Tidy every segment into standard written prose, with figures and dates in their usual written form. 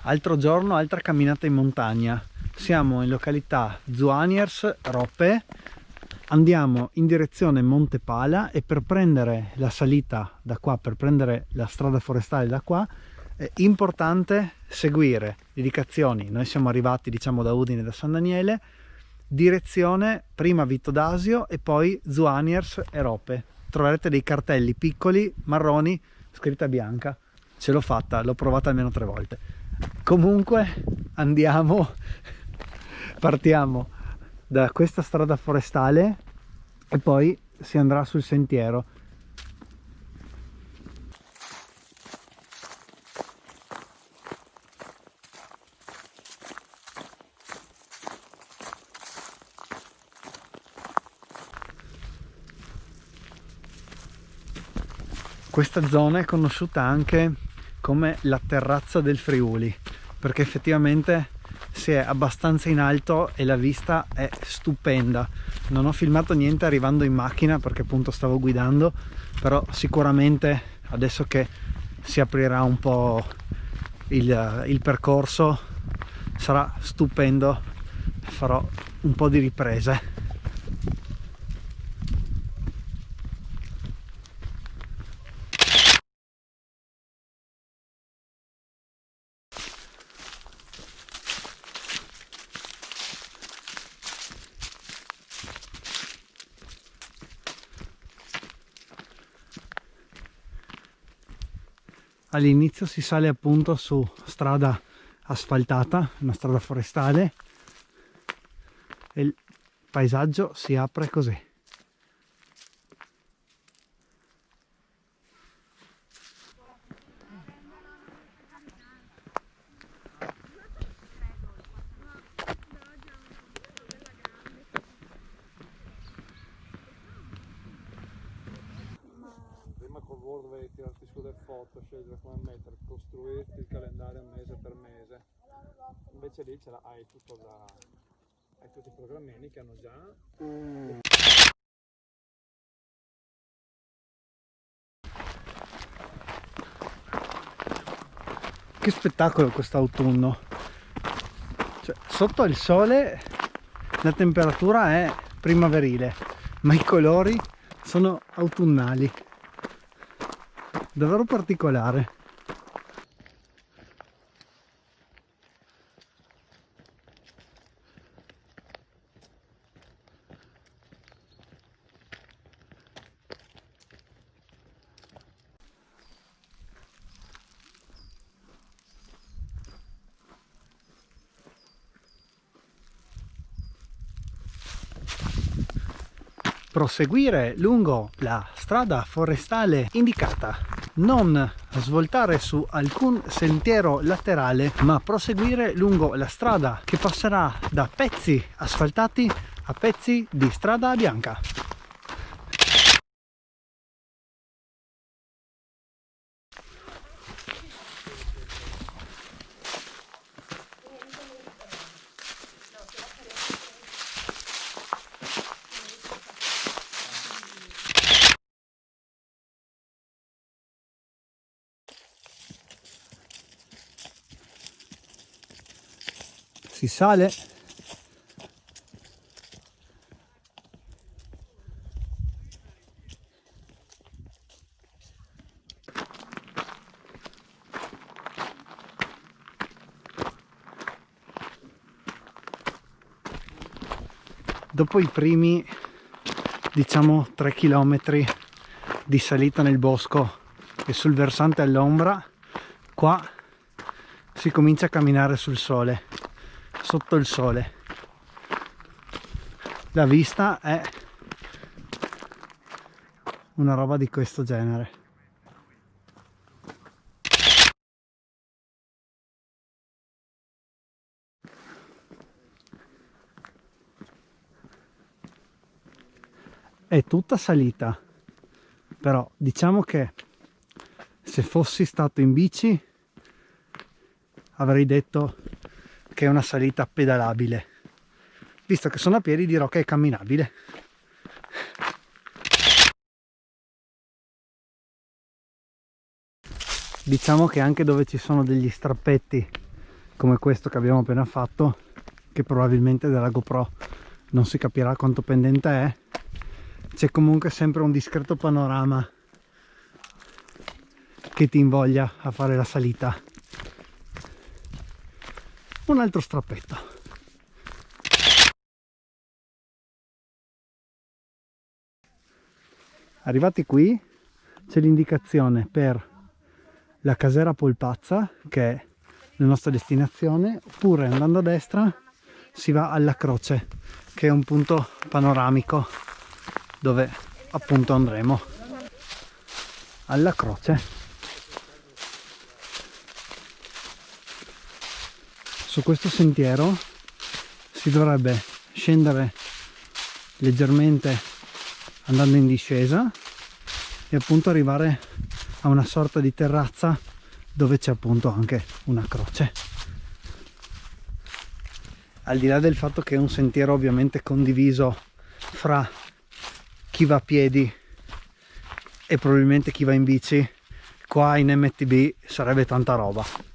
Altro giorno, altra camminata in montagna. Siamo in località Zoaniers Roppe, andiamo in direzione Monte Pala e per prendere la salita da qua, per prendere la strada forestale da qua, è importante seguire le indicazioni. Noi siamo arrivati, diciamo, da Udine, da San Daniele, direzione prima Vitto d'Asio e poi Zoaniers e Roppe. Troverete dei cartelli piccoli, marroni, scritta bianca. Ce l'ho fatta, l'ho provata almeno 3 volte. Comunque andiamo, partiamo da questa strada forestale e poi si andrà sul sentiero. Questa zona è conosciuta anche come la terrazza del Friuli, perché effettivamente si è abbastanza in alto e la vista è stupenda. Non ho filmato niente arrivando in macchina perché appunto stavo guidando, però sicuramente adesso che si aprirà un po' il percorso sarà stupendo. Farò un po' di riprese. All'inizio si sale appunto su strada asfaltata, una strada forestale, e il paesaggio si apre così. Prima col Word dovevi tirarti su le foto, scegliere come mettere, costruirti il calendario mese per mese. Invece lì ce l'hai tutto hai tutti i programmini che hanno già. Che spettacolo quest'autunno! Cioè, sotto il sole la temperatura è primaverile, ma i colori sono autunnali. Davvero particolare. Proseguire lungo la strada forestale indicata, non svoltare su alcun sentiero laterale, ma proseguire lungo la strada che passerà da pezzi asfaltati a pezzi di strada bianca. Si sale. Dopo i primi, diciamo, 3 km di salita nel bosco e sul versante all'ombra, qua si comincia a camminare sul sole, sotto il sole. La vista è una roba di questo genere. È tutta salita, però diciamo che se fossi stato in bici avrei detto che è una salita pedalabile. Visto che sono a piedi dirò che è camminabile. Diciamo che anche dove ci sono degli strappetti come questo che abbiamo appena fatto, che probabilmente dalla GoPro non si capirà quanto pendente è, c'è comunque sempre un discreto panorama che ti invoglia a fare la salita. Un altro strappetto. Arrivati qui c'è l'indicazione per la Casera Polpazza, che è la nostra destinazione, oppure andando a destra si va alla Croce, che è un punto panoramico dove appunto andremo. Alla Croce. Su questo sentiero si dovrebbe scendere leggermente andando in discesa e appunto arrivare a una sorta di terrazza dove c'è appunto anche una croce. Al di là del fatto che è un sentiero ovviamente condiviso fra chi va a piedi e probabilmente chi va in bici, qua in MTB sarebbe tanta roba.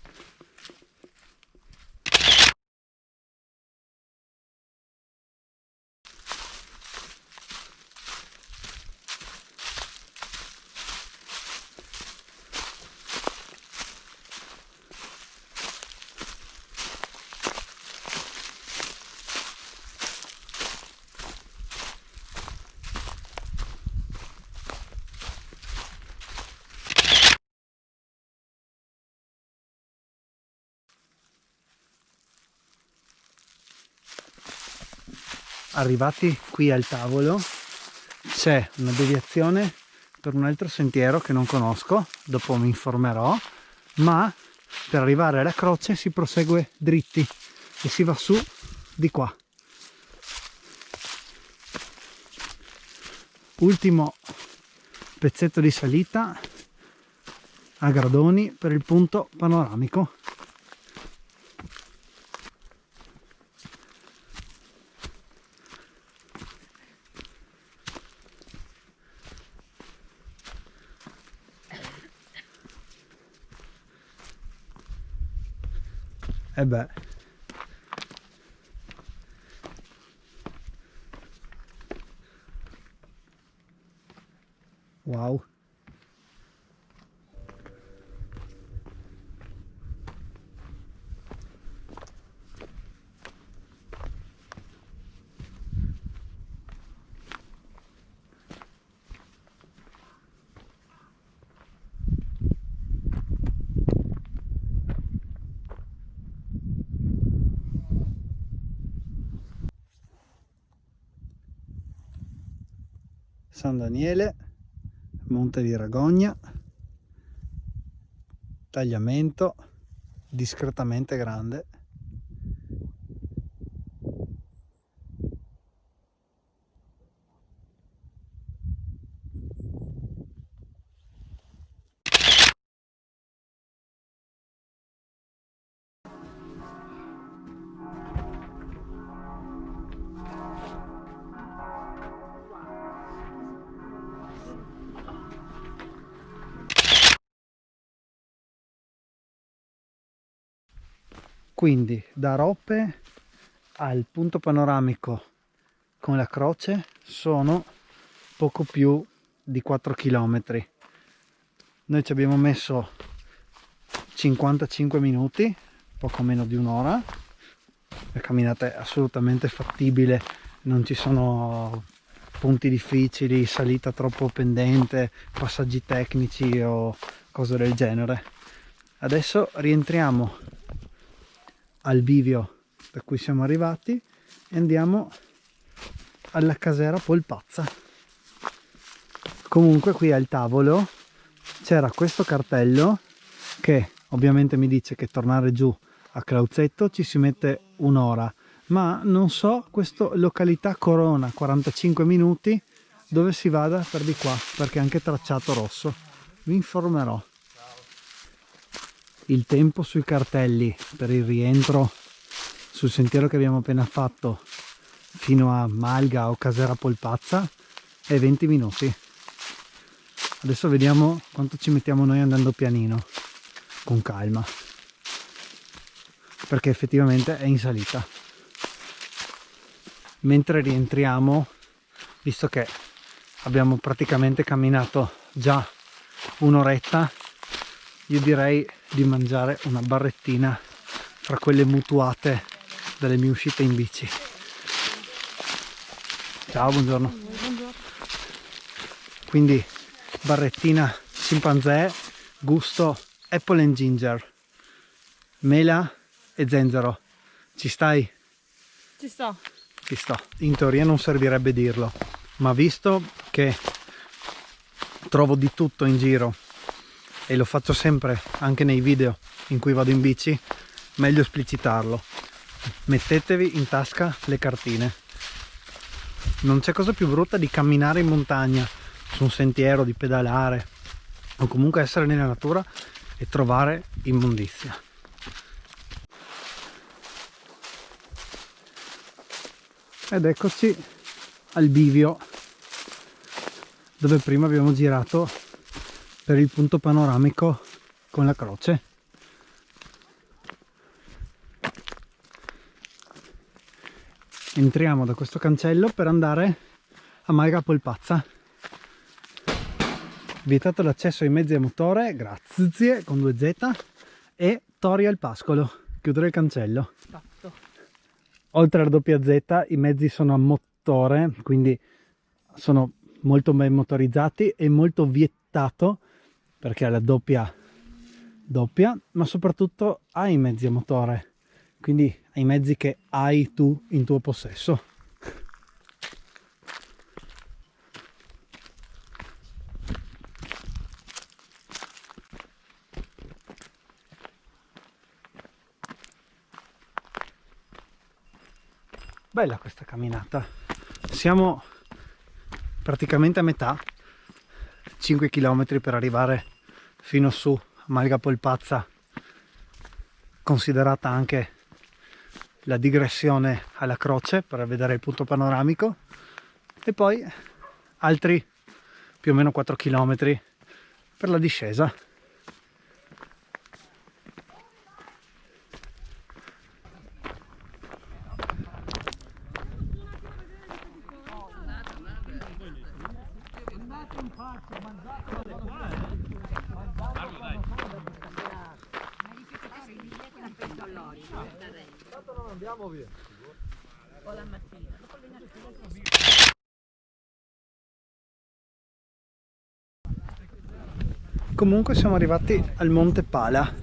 Arrivati qui al tavolo c'è una deviazione per un altro sentiero che non conosco, dopo mi informerò, ma per arrivare alla croce si prosegue dritti e si va su di qua. Ultimo pezzetto di salita a gradoni per il punto panoramico. E beh, wow. San Daniele, Monte di Ragogna, tagliamento discretamente grande. Quindi da Roppe al punto panoramico con la croce sono poco più di 4 km. Noi ci abbiamo messo 55 minuti, poco meno di un'ora. La camminata è assolutamente fattibile, non ci sono punti difficili, salita troppo pendente, passaggi tecnici o cose del genere. Adesso rientriamo al bivio da cui siamo arrivati e andiamo alla Casera Polpazza. Comunque qui al tavolo c'era questo cartello che ovviamente mi dice che tornare giù a Clauzetto ci si mette un'ora, ma non so, questa località Corona 45 minuti, dove si vada per di qua, perché è anche tracciato rosso. Vi informerò. Il tempo sui cartelli per il rientro sul sentiero che abbiamo appena fatto fino a Malga o Casera Polpazza è 20 minuti. Adesso vediamo quanto ci mettiamo noi andando pianino, con calma. perché effettivamente è in salita. Mentre rientriamo, visto che abbiamo praticamente camminato già un'oretta, io direi di mangiare una barrettina fra quelle mutuate dalle mie uscite in bici. Ciao, buongiorno. Buongiorno. Quindi barrettina scimpanzé, gusto apple and ginger, mela e zenzero. Ci stai? Ci sto. Ci sto. In teoria non servirebbe dirlo, ma visto che trovo di tutto in giro e lo faccio sempre anche nei video in cui vado in bici, meglio esplicitarlo. Mettetevi in tasca le cartine. Non c'è cosa più brutta di camminare in montagna su un sentiero, di pedalare o comunque essere nella natura e trovare immondizia. Ed eccoci al bivio dove prima abbiamo girato per il punto panoramico con la croce. Entriamo da questo cancello per andare a Malga Polpazza. Vietato l'accesso ai mezzi a motore, grazie, con 2Z, e Tori al Pascolo. Chiudere il cancello. Fatto. Oltre alla doppia Z i mezzi sono a motore, quindi sono molto ben motorizzati e molto vietato perché è la doppia, ma soprattutto ai mezzi a motore, quindi ai mezzi che hai tu in tuo possesso. Bella questa camminata, siamo praticamente a metà, 5 km per arrivare fino su a Malga Polpazza, considerata anche la digressione alla croce per vedere il punto panoramico, e poi altri più o meno 4 km per la discesa. Andiamo via. Comunque siamo arrivati al Monte Pala,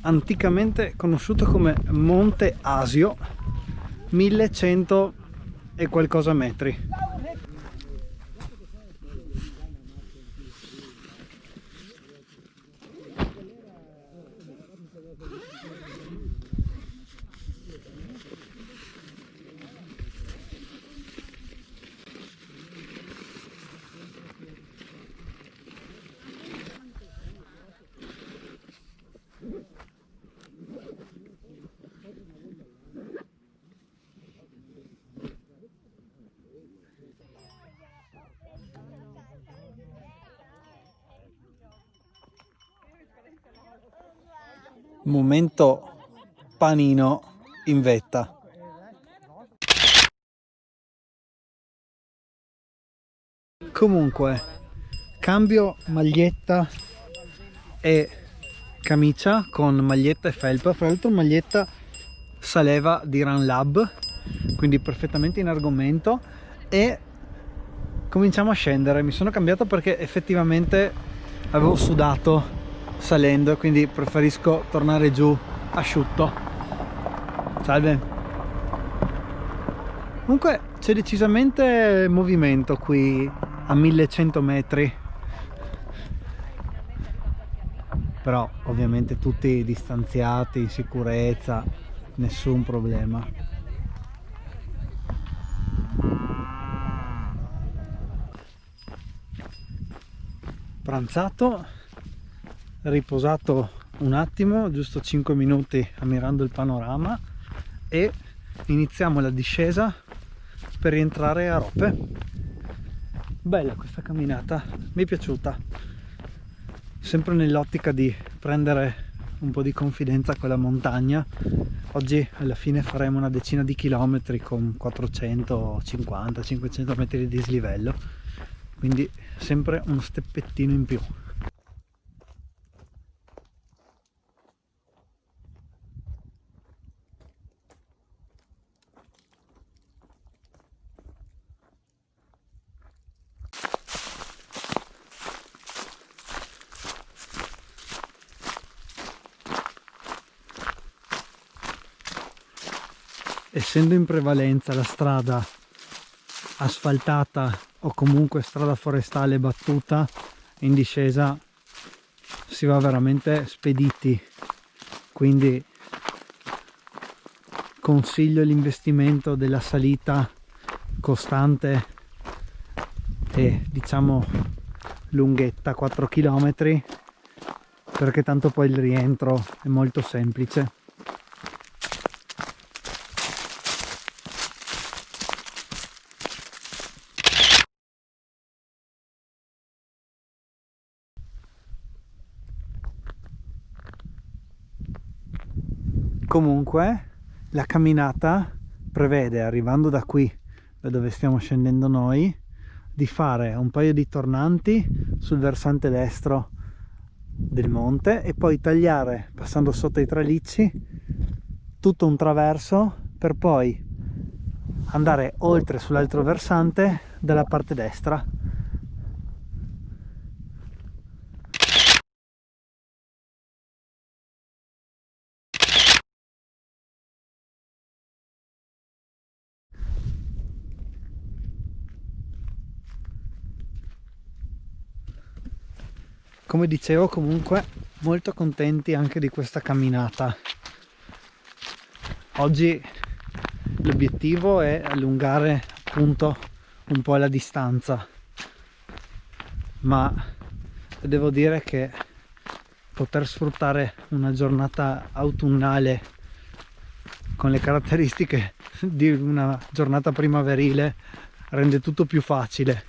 anticamente conosciuto come Monte Asio, 1100 e qualcosa metri. Momento panino in vetta. Comunque cambio maglietta e camicia con maglietta e felpa. Fra l'altro maglietta Saleva di Run Lab, quindi perfettamente in argomento, e cominciamo a scendere. Mi sono cambiato perché effettivamente avevo sudato salendo, quindi preferisco tornare giù asciutto. Salve. Comunque c'è decisamente movimento qui a 1100 metri, però ovviamente tutti distanziati, in sicurezza, nessun problema. Pranzato, riposato un attimo, giusto 5 minuti ammirando il panorama, e iniziamo la discesa per rientrare a Rope. Bella questa camminata, mi è piaciuta, sempre nell'ottica di prendere un po' di confidenza con la montagna. Oggi alla fine faremo una decina di chilometri con 450-500 metri di dislivello, quindi sempre uno steppettino in più. Essendo in prevalenza la strada asfaltata o comunque strada forestale battuta, in discesa si va veramente spediti, quindi consiglio l'investimento della salita costante e diciamo lunghetta, 4 km, perché tanto poi il rientro è molto semplice. Comunque la camminata prevede, arrivando da qui, da dove stiamo scendendo noi, di fare un paio di tornanti sul versante destro del monte e poi tagliare, passando sotto i tralicci, tutto un traverso per poi andare oltre sull'altro versante dalla parte destra. Come dicevo, comunque molto contenti anche di questa camminata. Oggi l'obiettivo è allungare appunto un po' la distanza, ma devo dire che poter sfruttare una giornata autunnale con le caratteristiche di una giornata primaverile rende tutto più facile.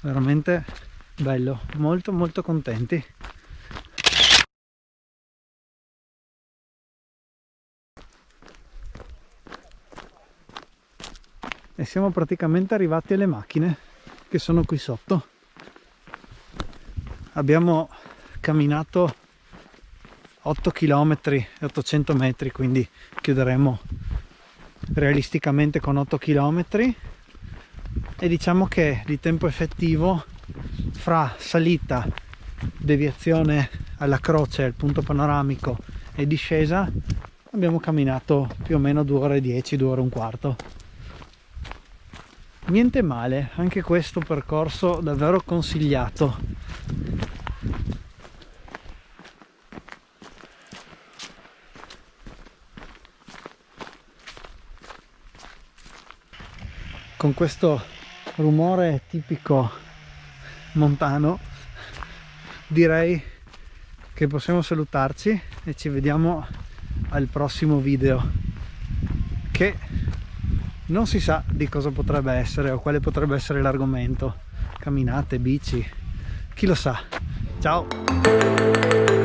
Veramente bello, molto molto contenti. E siamo praticamente arrivati alle macchine che sono qui sotto. Abbiamo camminato 8 km e 800 metri, quindi chiuderemo realisticamente con 8 km e diciamo che di tempo effettivo fra salita, deviazione alla croce, al punto panoramico e discesa abbiamo camminato più o meno 2 ore e 10, 2 ore e un quarto. Niente male, anche questo percorso davvero consigliato. Con questo rumore tipico montano direi che possiamo salutarci e ci vediamo al prossimo video, che non si sa di cosa potrebbe essere o quale potrebbe essere l'argomento. Camminate, bici, chi lo sa. Ciao!